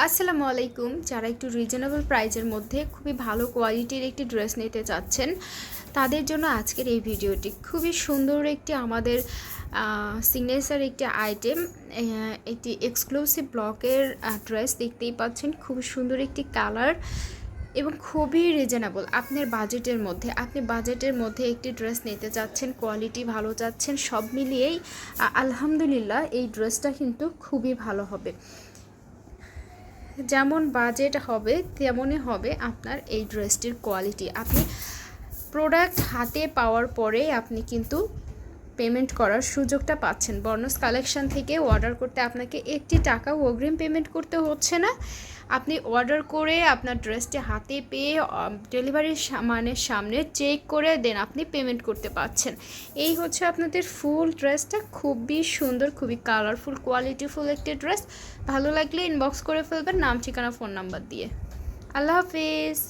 আসসালামু আলাইকুম। যারা একটু রিজনেবল প্রাইজের মধ্যে খুবই ভালো কোয়ালিটির একটি ড্রেস নিতে চাচ্ছেন তাদের জন্য আজকের এই ভিডিওটি খুবই সুন্দর একটি আমাদের সিগনেচার একটি আইটেম, একটি এক্সক্লুসিভ ব্লকের ড্রেস দেখতেই পাচ্ছেন। খুবই সুন্দর একটি কালার এবং খুবই রিজনেবল আপনার বাজেটের মধ্যে। আপনি বাজেটের মধ্যে একটি ড্রেস নিতে চাচ্ছেন, কোয়ালিটি ভালো চাচ্ছেন, সব মিলিয়েই আলহামদুলিল্লাহ এই ড্রেসটা কিন্তু খুবই ভালো হবে। যেমন বাজেট হবে তেমনই হবে আপনার এই ড্রেসটির কোয়ালিটি। আপনি প্রোডাক্ট হাতে পাওয়ার পরে আপনি কিন্তু পেমেন্ট করার সুযোগটা পাচ্ছেন। বর্ণস কালেকশন থেকে অর্ডার করতে আপনাকে একটি টাকাও অগ্রিম পেমেন্ট করতে হচ্ছে না। আপনি অর্ডার করে আপনার ড্রেসটি হাতে পেয়ে ডেলিভারির সামনে চেক করে দেন আপনি পেমেন্ট করতে পারছেন। এই হচ্ছে আপনাদের ফুল ড্রেসটা। খুবই সুন্দর, খুবই কালারফুল, কোয়ালিটিফুল একটি ড্রেস। ভালো লাগলে ইনবক্স করে ফেলবেন নাম, ঠিকানা, ফোন নাম্বার দিয়ে। আল্লাহ হাফিজ।